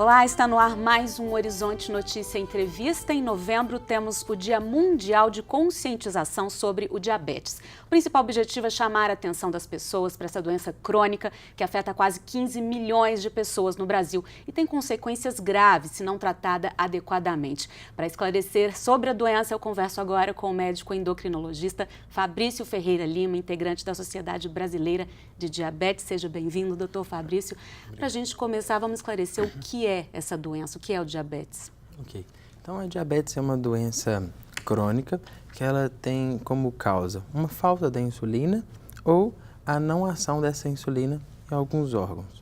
Olá, está no ar mais um Horizonte Notícia Entrevista. Em novembro temos o Dia Mundial de Conscientização sobre o Diabetes. O principal objetivo é chamar a atenção das pessoas para essa doença crônica que afeta quase 15 milhões de pessoas no Brasil e tem consequências graves se não tratada adequadamente. Para esclarecer sobre a doença, eu converso agora com o médico endocrinologista Fabrício Ferreira Lima, integrante da Sociedade Brasileira de Diabetes. Seja bem-vindo, doutor Fabrício. Para a gente começar, vamos esclarecer o que é essa doença, o que é o diabetes? Ok. Então, a diabetes é uma doença crônica que ela tem como causa uma falta da insulina ou a não ação dessa insulina em alguns órgãos.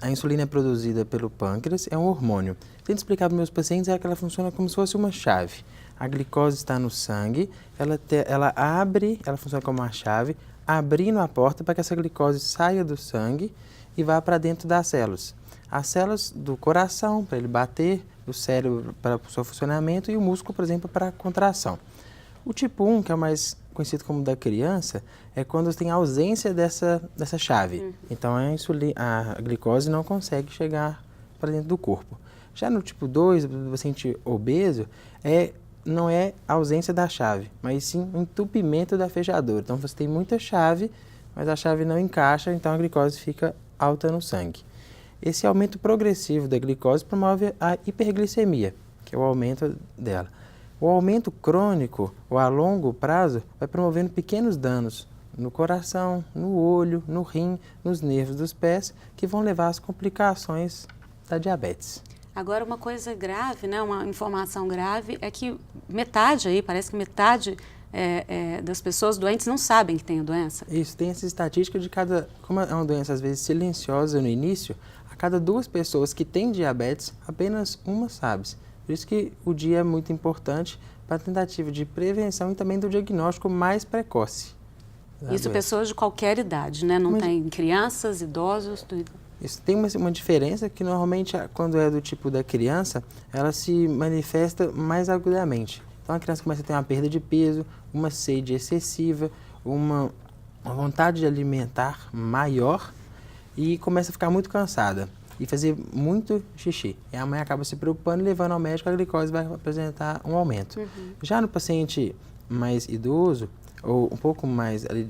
A insulina é produzida pelo pâncreas, é um hormônio. Tento explicar para meus pacientes que ela funciona como se fosse uma chave. A glicose está no sangue, ela funciona como uma chave, abrindo a porta para que essa glicose saia do sangue e vá para dentro das células. As células do coração, para ele bater, o cérebro para o seu funcionamento e o músculo, por exemplo, para a contração. O tipo 1, que é o mais conhecido como da criança, é quando tem ausência dessa chave. Então, a glicose não consegue chegar para dentro do corpo. Já no tipo 2, o paciente obeso, não é a ausência da chave, mas sim o entupimento da fechadura. Então, você tem muita chave, mas a chave não encaixa, então a glicose fica alta no sangue. Esse aumento progressivo da glicose promove a hiperglicemia, que é o aumento dela. O aumento crônico, ou a longo prazo, vai promovendo pequenos danos no coração, no olho, no rim, nos nervos dos pés, que vão levar às complicações da diabetes. Agora, uma coisa grave, né, uma informação grave, é que parece que metade das pessoas doentes não sabem que tem a doença. Isso, tem essa estatística de como é uma doença às vezes silenciosa no início, a cada 2 pessoas que têm diabetes, apenas uma sabe. Por isso que o dia é muito importante para a tentativa de prevenção e também do diagnóstico mais precoce. Isso pessoas de qualquer idade, né? Não tem crianças, idosos, tudo. Isso tem uma diferença que normalmente quando é do tipo da criança, ela se manifesta mais agudamente. Então a criança começa a ter uma perda de peso, uma sede excessiva, uma vontade de alimentar maior e começa a ficar muito cansada e fazer muito xixi. E a mãe acaba se preocupando e levando ao médico, a glicose vai apresentar um aumento. Já no paciente mais idoso, ou um pouco mais ali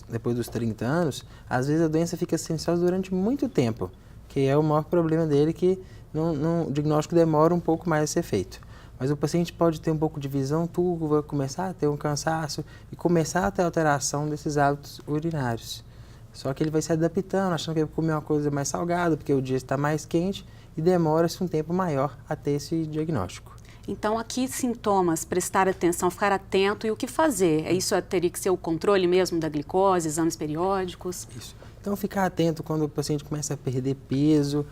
depois dos 30 anos, às vezes a doença fica silenciosa durante muito tempo, que é o maior problema dele, que o diagnóstico demora um pouco mais a ser feito. Mas o paciente pode ter um pouco de visão turva, começar a ter um cansaço e começar a ter alteração desses hábitos urinários. Só que ele vai se adaptando, achando que vai comer uma coisa mais salgada, porque o dia está mais quente e demora-se um tempo maior a ter esse diagnóstico. Então, aqui sintomas, prestar atenção, ficar atento e o que fazer? Isso teria que ser o controle mesmo da glicose, exames periódicos? Isso. Então, ficar atento quando o paciente começa a perder peso,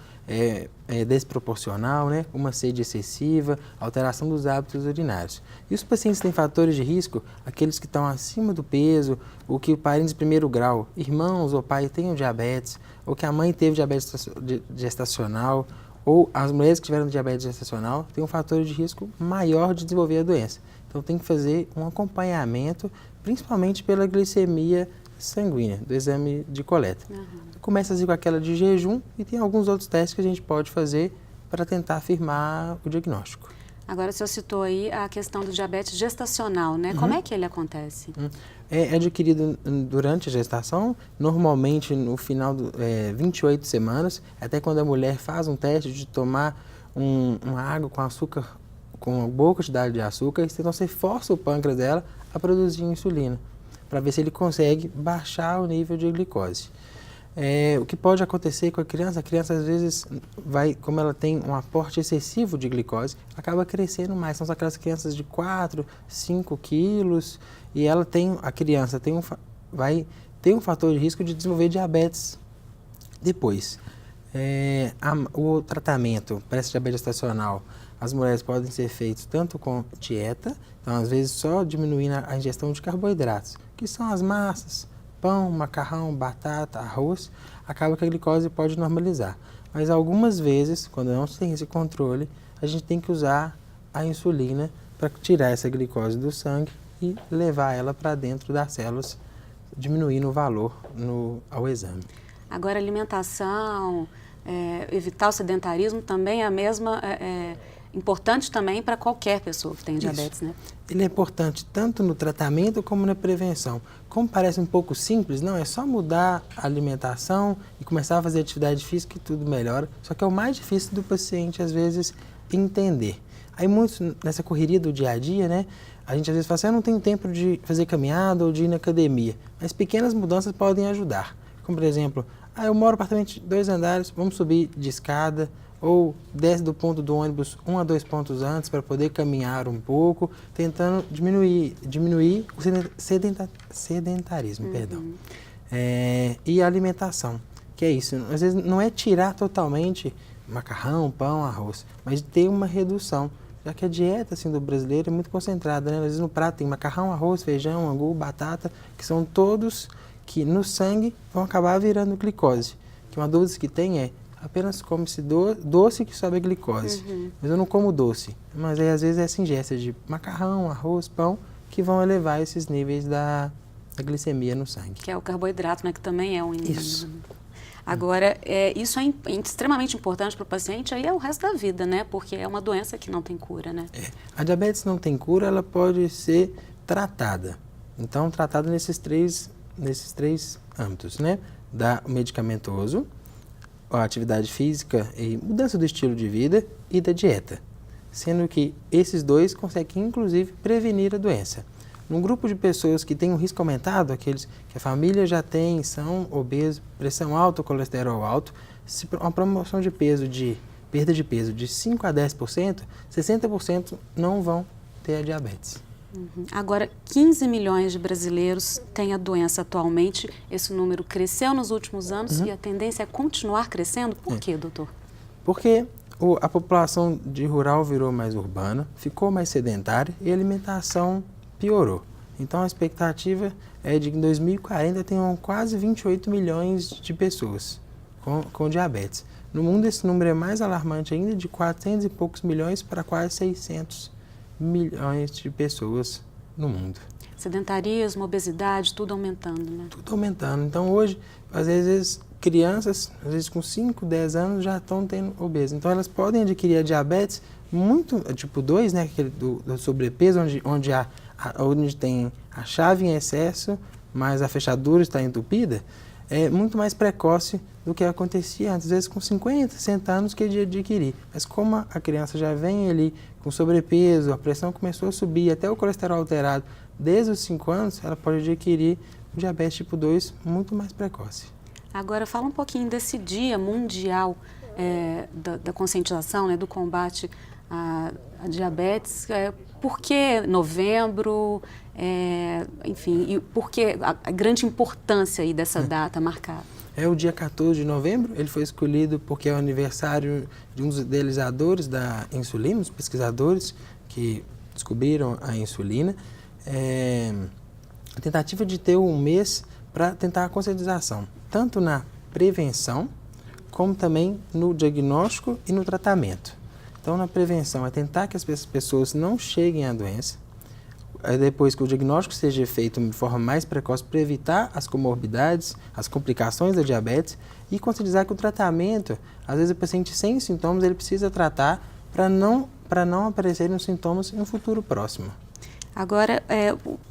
desproporcional, né? Uma sede excessiva, alteração dos hábitos urinários. E os pacientes têm fatores de risco, aqueles que estão acima do peso, ou que o parente de primeiro grau, irmãos ou pai tenham diabetes, ou que a mãe teve diabetes gestacional, ou as mulheres que tiveram diabetes gestacional têm um fator de risco maior de desenvolver a doença. Então tem que fazer um acompanhamento, principalmente pela glicemia sanguínea, do exame de coleta. Começa assim com aquela de jejum e tem alguns outros testes que a gente pode fazer para tentar afirmar o diagnóstico. Agora, o senhor citou aí a questão do diabetes gestacional, né? Como é que ele acontece? É adquirido durante a gestação, normalmente no final de 28 semanas, até quando a mulher faz um teste de tomar uma água com açúcar, com uma boa quantidade de açúcar, então você força o pâncreas dela a produzir insulina, para ver se ele consegue baixar o nível de glicose. O que pode acontecer com a criança às vezes como ela tem um aporte excessivo de glicose, acaba crescendo mais. São aquelas crianças de 4, 5 quilos e a criança vai ter um fator de risco de desenvolver diabetes depois. O tratamento para esse diabetes gestacional, as mulheres podem ser feitos tanto com dieta, então às vezes só diminuindo a ingestão de carboidratos, que são as massas, pão, macarrão, batata, arroz, acaba que a glicose pode normalizar. Mas algumas vezes, quando não se tem esse controle, a gente tem que usar a insulina para tirar essa glicose do sangue e levar ela para dentro das células, diminuindo o valor ao exame. Agora, alimentação, evitar o sedentarismo também é a mesma, importante também para qualquer pessoa que tem diabetes, né? Ele é importante tanto no tratamento como na prevenção. Como parece um pouco simples, não, é só mudar a alimentação e começar a fazer atividade física e tudo melhora. Só que é o mais difícil do paciente, às vezes, entender. Aí muitos, nessa correria do dia a dia, né, a gente às vezes fala assim, eu não tenho tempo de fazer caminhada ou de ir na academia. Mas pequenas mudanças podem ajudar. Como, por exemplo, eu moro em apartamento de 2 andares, vamos subir de escada, ou desce do ponto do ônibus 1 a 2 pontos antes para poder caminhar um pouco, tentando diminuir o sedentarismo, perdão. E a alimentação, que é isso, às vezes não é tirar totalmente macarrão, pão, arroz, mas ter uma redução, já que a dieta assim, do brasileiro é muito concentrada, né? Às vezes no prato tem macarrão, arroz, feijão, angu, batata, que são todos que no sangue vão acabar virando glicose. Que uma dúvida que tem é, apenas come-se doce que sobe a glicose. Mas eu não como doce. Mas aí às vezes é essa ingesta de macarrão, arroz, pão, que vão elevar esses níveis da glicemia no sangue. Que é o carboidrato, né? Que também é um inimigo. Isso. Agora, isso é extremamente importante para o paciente, aí é o resto da vida, né? Porque é uma doença que não tem cura, né? A diabetes não tem cura, ela pode ser tratada. Então, tratada nesses três âmbitos, né? O medicamentoso, a atividade física e mudança do estilo de vida e da dieta. Sendo que esses dois conseguem, inclusive, prevenir a doença. Num grupo de pessoas que têm um risco aumentado, aqueles que a família já tem, são obesos, pressão alta, colesterol alto, se uma promoção de peso, perda de peso de 5 a 10%, 60% não vão ter a diabetes. Agora, 15 milhões de brasileiros têm a doença atualmente. Esse número cresceu nos últimos anos e a tendência é continuar crescendo. Por quê, doutor? Porque a população de rural virou mais urbana, ficou mais sedentária e a alimentação piorou. Então, a expectativa é de que em 2040 tenham quase 28 milhões de pessoas com diabetes. No mundo, esse número é mais alarmante ainda, de 400 e poucos milhões para quase 600 milhões de pessoas no mundo. Sedentarismo, obesidade, tudo aumentando, né? Tudo aumentando. Então, hoje, às vezes, crianças, às vezes com 5, 10 anos, já estão tendo obeso. Então, elas podem adquirir a diabetes muito, tipo 2, né, aquele do sobrepeso, onde tem a chave em excesso, mas a fechadura está entupida, é muito mais precoce do que acontecia antes, às vezes com 50, 60 anos que ele adquirir. Mas como a criança já vem ali com sobrepeso, a pressão começou a subir, até o colesterol alterado, desde os 5 anos, ela pode adquirir o diabetes tipo 2 muito mais precoce. Agora, fala um pouquinho desse Dia Mundial da conscientização, né, do combate à diabetes. Por que novembro? Enfim, e por que a grande importância aí dessa data marcada? É o dia 14 de novembro, ele foi escolhido porque é o aniversário de um dos idealizadores da insulina, os pesquisadores que descobriram a insulina. A tentativa de ter um mês para tentar a conscientização, tanto na prevenção, como também no diagnóstico e no tratamento. Então, na prevenção, é tentar que as pessoas não cheguem à doença, depois que o diagnóstico seja feito de forma mais precoce para evitar as comorbidades, as complicações da diabetes e conscientizar que o tratamento, às vezes o paciente sem sintomas, ele precisa tratar para não aparecerem os sintomas em um futuro próximo. Agora,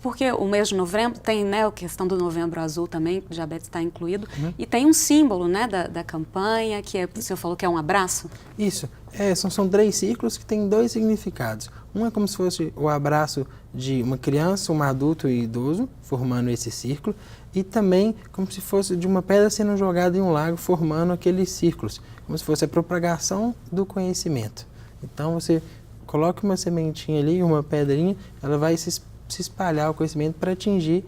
porque o mês de novembro tem, né, a questão do Novembro Azul também, o diabetes está incluído, e tem um símbolo, né, da campanha, que o senhor falou que é um abraço? Isso, são 3 círculos que têm 2 significados. Um é como se fosse o abraço de uma criança, um adulto e idoso, formando esse círculo, e também como se fosse de uma pedra sendo jogada em um lago, formando aqueles círculos, como se fosse a propagação do conhecimento. Então, você coloque uma sementinha ali, uma pedrinha, ela vai se espalhar o conhecimento para atingir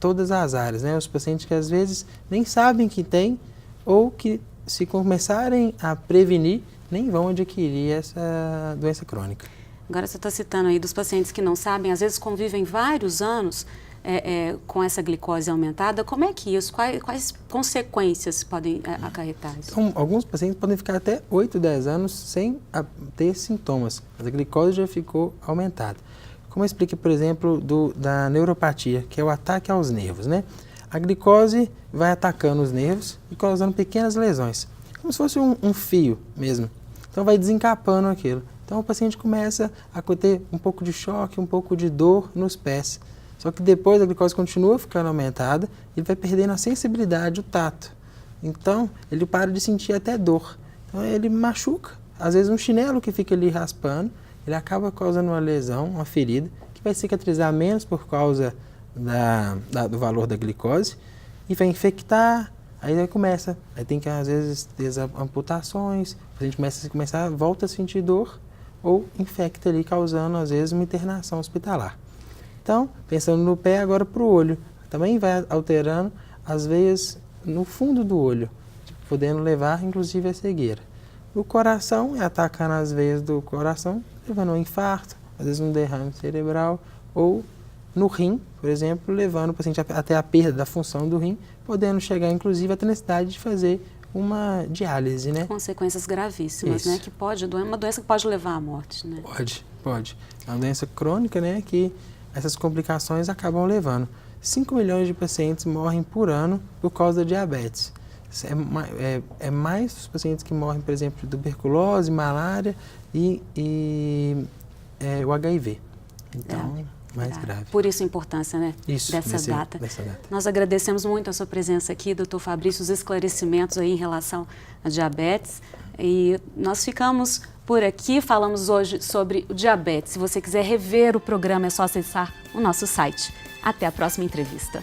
todas as áreas, né? Os pacientes que às vezes nem sabem que tem ou que se começarem a prevenir, nem vão adquirir essa doença crônica. Agora você está citando aí dos pacientes que não sabem, às vezes convivem vários anos com essa glicose aumentada. Como é que isso, quais consequências podem acarretar isso? Então, alguns pacientes podem ficar até 8, 10 anos sem ter sintomas, mas a glicose já ficou aumentada. Como eu expliquei, por exemplo, da neuropatia, que é o ataque aos nervos, né? A glicose vai atacando os nervos e causando pequenas lesões. como se fosse um fio mesmo. Então vai desencapando aquilo. Então o paciente começa a ter um pouco de choque, um pouco de dor nos pés. Só que depois a glicose continua ficando aumentada, ele vai perdendo a sensibilidade, o tato. Então ele para de sentir até dor. Então ele machuca. Às vezes um chinelo que fica ali raspando, ele acaba causando uma lesão, uma ferida, que vai cicatrizar menos por causa do valor da glicose e vai infectar. Aí começa, aí tem que às vezes ter amputações, a gente volta a sentir dor ou infecta ali, causando às vezes uma internação hospitalar. Então, pensando no pé, agora para o olho, também vai alterando as veias no fundo do olho, podendo levar inclusive a cegueira. O coração é atacando as veias do coração, levando a um infarto, às vezes um derrame cerebral, ou no rim, por exemplo, levando o paciente até a perda da função do rim, podendo chegar inclusive até a necessidade de fazer uma diálise, né? Consequências gravíssimas, né? Que uma doença que pode levar à morte, né? Pode. É uma doença crônica, né? Que essas complicações acabam levando. 5 milhões de pacientes morrem por ano por causa da diabetes. É mais os pacientes que morrem, por exemplo, de tuberculose, malária e o HIV. Então, mais grave. Por isso a importância, né, dessa data. Nós agradecemos muito a sua presença aqui, doutor Fabrício, os esclarecimentos aí em relação à diabetes. E nós ficamos por aqui, falamos hoje sobre o diabetes. Se você quiser rever o programa, é só acessar o nosso site. Até a próxima entrevista.